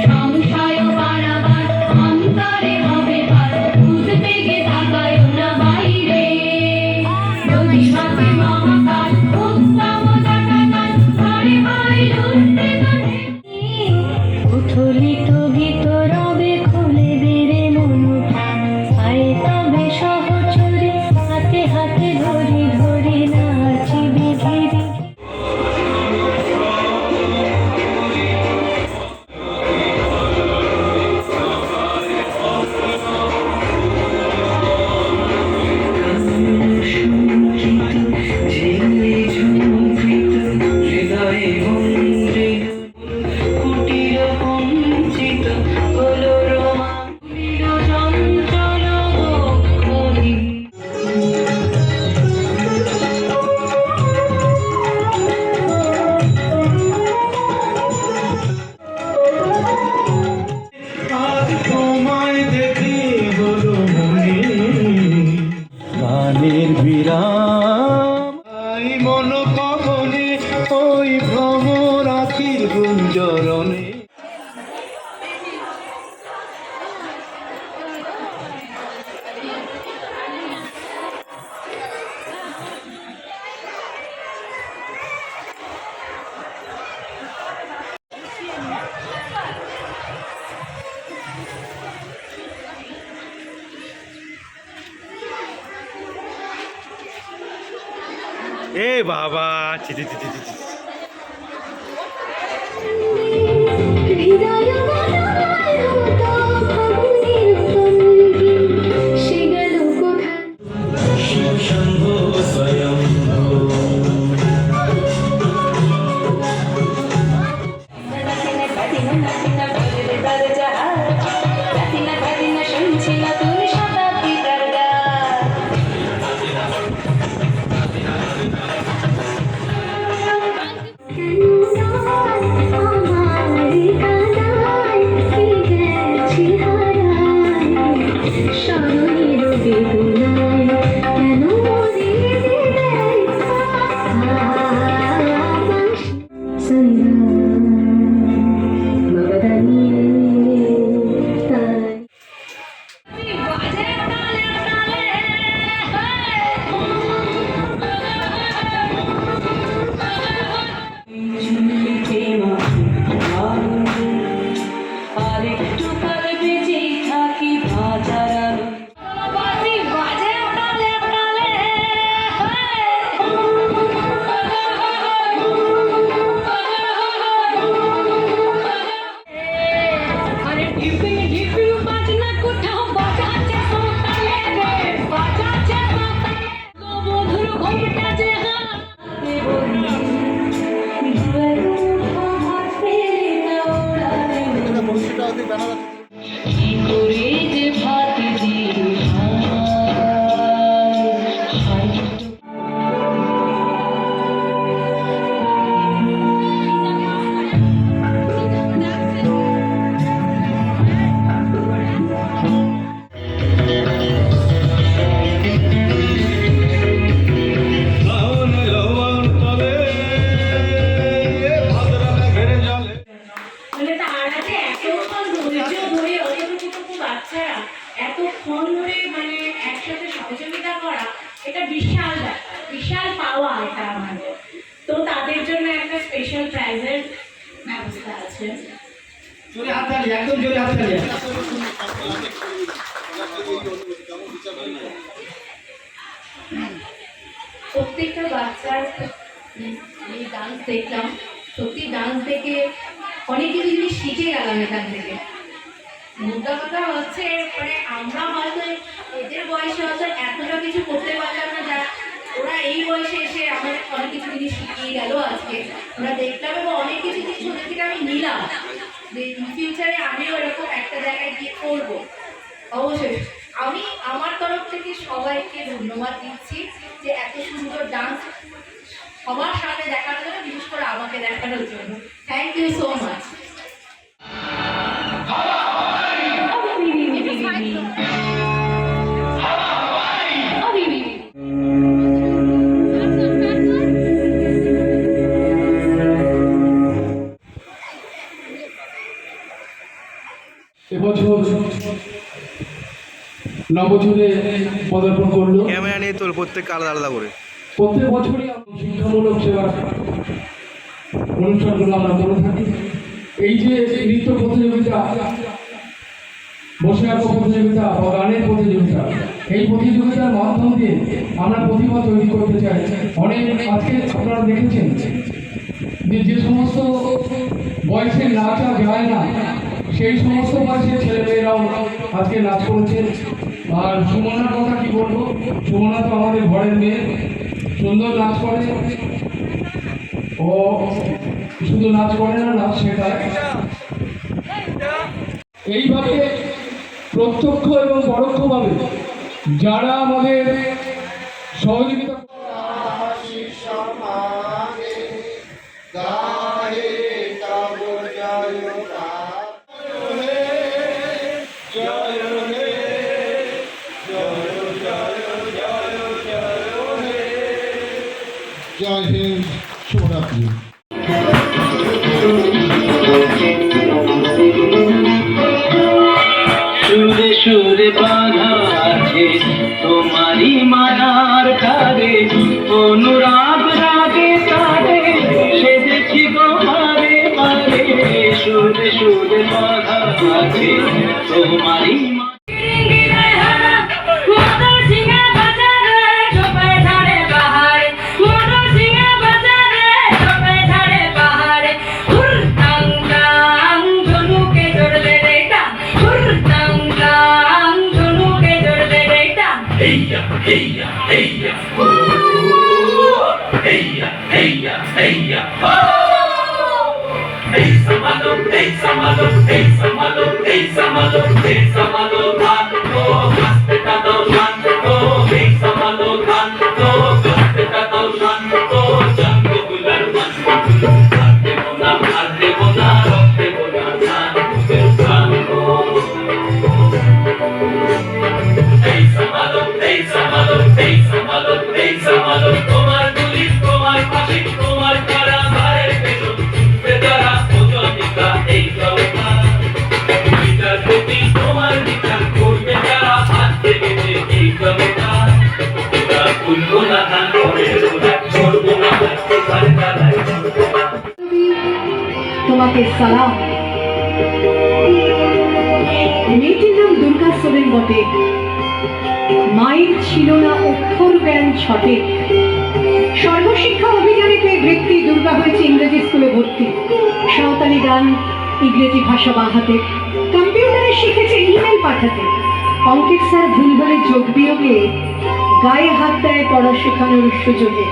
সংশয় বাড়াবার অন্তরে হবে পার, উদ্বেগে তাকায় না বাইরে। যদি সাথে মহাকাল উত্তম জাটাকাল, ঘরে হয় লুটতে কাঁধে। উথলিত ভিতর রবে খুলে বেড়ে মন প্রাণ, আয় তবে সহচরে হাতে হাতে ধরি ধরি নাচি বিধি বিধি। গানের বিরাম আই মন কবনে, ওই ভ্রমর আখির গুঞ্জরণে। এ বাবা ছি ছি ছি ছি ছি। হৃদয় বানায় হতো ফাগুনের পল্লবী, সে গেল কোথায়? শিবশম্ভো স্বয়ম্ভো এতক্ষণ ধরে মানে একসাথে সহযোগিতা করা, এটা বিশাল ব্যাপার, বিশাল পাওয়া এটা আমাদের। তো তাদের জন্য একটা স্পেশাল প্রাইজের ব্যবস্থা আছে। জোরে হাত তালি, একদম জোরে হাত তালি। প্রত্যেকটা বাচ্চার এই ডান্স দেখলাম, সত্যি ডান্স দেখে অনেক কিছু জিনিস শিখে গেলাম এখান থেকে। মোটা কথা হচ্ছে মানে আমরা হয়তো এদের বয়সে হয়তো এতটা কিছু করতে পারলাম না, যা ওরা এই বয়সে এসে আমাদের অনেক কিছু জিনিস শিখিয়ে গেল আজকে। ওরা দেখলাম এবং অনেক কিছু জিনিস ওদের থেকে আমি নিলাম, যে ফিউচারে আমিও এরকম একটা জায়গায় গিয়ে করবো। অবশ্যই আমি আমার তরফ থেকে সবাইকে ধন্যবাদ দিচ্ছি যে এত সুন্দর ডান্স সবার সামনে দেখানোর জন্য, বিশেষ করে আমাকে দেখানোর জন্য। Thank you so much. এবছর নবছরে পদার্পণ করলো। ক্যামেরা নিয়ে তোর প্রত্যেককে আলাদা আলাদা করে। প্রত্যেক বছরই শিক্ষামূলক সেবার অনুষ্ঠানগুলো আমরা করে থাকি। এই যে নৃত্য প্রতিযোগিতা, বসে আঁকো প্রতিযোগিতা বা গানের প্রতিযোগিতা, এই প্রতিযোগিতার মাধ্যম দিয়ে আমরা প্রতিভা তৈরি করতে চাই। অনেক আজকে আপনারা দেখেছেন যে সমস্ত বয়সে নাচা যায় না, সেই সমস্ত বয়সের ছেলেমেয়েরাও আজকে নাচ করেছে। আর সুমনার কথা কি বলবো, সুমনা তো আমাদের ঘরের মেয়ে, সুন্দর নাচ করে। ও শুধু নাচ করে না, নাচ শেখায়। এইভাবে প্রত্যক্ষ এবং পরোক্ষভাবে যারা আমাদের সহযোগিতা জয় হিন্দ, শুভরাত্রি। সুরে সুরে বাঁধা আছে তোমারি মায়ার কারে, অনুরাগ রাগে তারে সেজেছি গো মারে মারে। সুরে সুরে বাঁধা আছে তোমারি তোমাকে সালাম। মেয়েটির নাম দুর্গা সোরেন বটে, মায়ের ছিল না অক্ষর জ্ঞান ছটে। সর্বশিক্ষা অভিযানে পেয়ে ব্যক্তি দুর্গা হয়েছে ইংরেজি স্কুলে ভর্তি। সাঁওতালি গান, ইংরেজি ভাষা বাহাতে, কম্পিউটারে শিখেছে ইমেল পাঠাতে। অঙ্কের স্যার ভুল হলে যোগ বিয়োগে গায়ে হাত দেয় পড়া শেখানোর সুযোগে।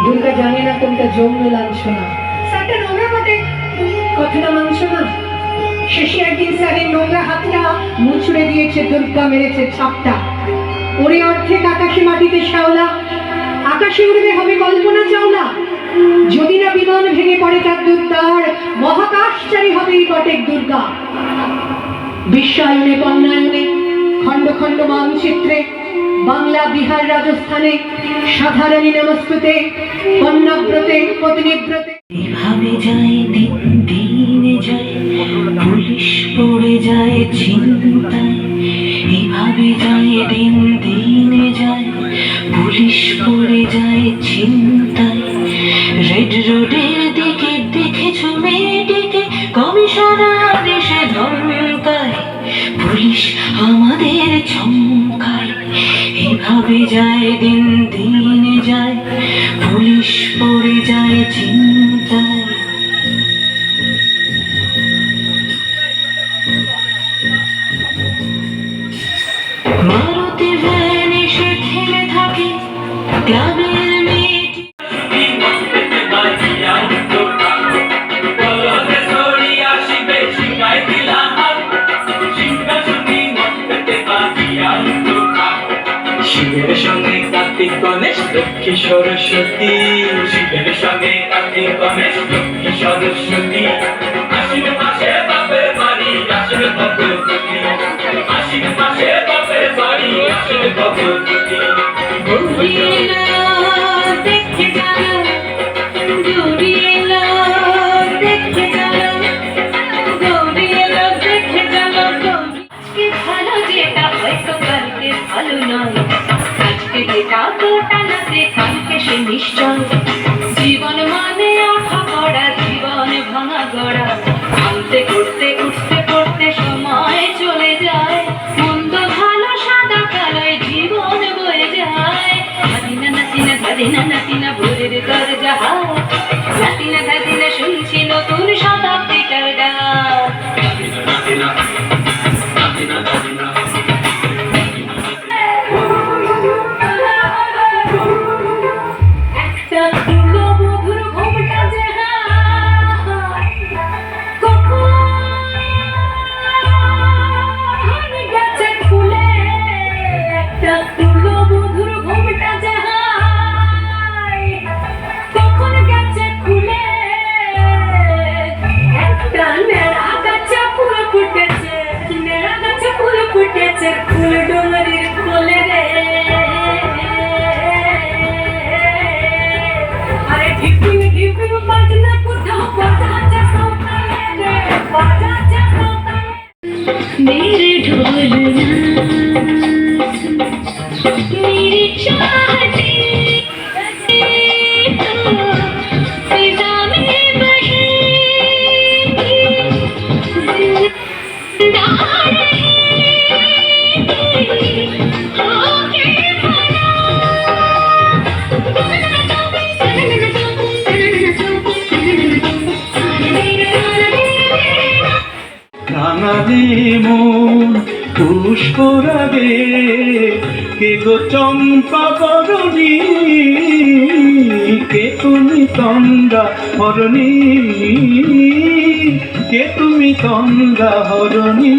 দুর্গা জানে না কোনটা যৌন লাঞ্ছনা, স্যারটা নোংরা বটে, কথাটা মানছ না। শেষে একদিন স্যারের নোংরা হাতটা মুচড়ে দিয়েছে, দুর্গা মেরেছে ছাপটা। ওরে অর্ধেক আকাশে মাটিতে শ্যাওলা, আকাশে উড়বে হবে কল্পনা চাওলা। যদি না বিমান ভেঙে পড়ে তার দুর্গার, মহাকাশচারী হবে এই বটেক দুর্গা। বিশ্বায়নে বন্যায়নে খণ্ড খণ্ড মানচিত্রে, বাংলা বিহার রাজস্থানে সাধারণী নমস্তুতে, পণ্যব্রতে পত্নীব্রতে। এভাবে যায় দিন দিনে যায়, পুলিশ পড়ে যায় চিন্তায়। এভাবে যায় দিন দিনে যায়, পুলিশ পড়ে যায় চিন্তায়। রেড রোডের দিকে দেখেছো মেয়েটিকে, কমিশনার এসে ধমকায়, পুলিশ আমাদের চমকায়। এভাবে যায় দিন দিনে যায়, পুলিশ পড়ে যায় চিন্তায়। মারুতি ভ্যান এসে থেমে থাকে, ক্লাবের মেয়েটি শিবের সঙ্গে কার্তিক গণেশ লক্ষ্মী সরস্বতী, শিবের সঙ্গে কার্তিক গণেশ লক্ষ্মী সরস্বতী। আশ্বিন মাসে বাপের বাড়ি আসবে ভগবতী, আশ্বিন মাসে বাপের বাড়ি আসবে ভগবতী। গৌরী এলো দেখে চলো, গৌরী এলো দেখে চলো, গৌরী এলো দেখে চলো। করতে করতে উঠতে পড়তে সময় চলে যায়, মন্দ ভালো সাদা কালোয় জীবন বয়ে যায়। ধাদিনা নাতিনা ধাদিনা নাতিনা ভোরের দরজা হাত, নাতিনা ধাদিনা শুনছি নতুন শতাব্দীটার ডাক। একটা তুলো মধুর ঘোমটা যে হায়, কখন গেছে খুলে। একটা তুলো মধুর ঘোমটা যে হায়, কখন গেছে খুলে। একটা নেড়া গাছে ফুল ফুটেছে, নেড়া গাছে ফুল ফুটেছে, ফুল ডোমরির কোলে রে। আরে ঢিপিং ঢিপিং বাজনা কোথাও বাজাচ্ছে সৌতালে রে, বাজাচ্ছে সৌতালে। मेरे ढोलना मेरी चाहती तो फिजा में बहेगी, जिंदा रहेगी होके भला। রাঙালি মন পুষ্পরাগে কে গো চম্পা বরণী, কে তুমি তন্দ্রা হরণী, কে তুমি তন্দ্রা হরণী।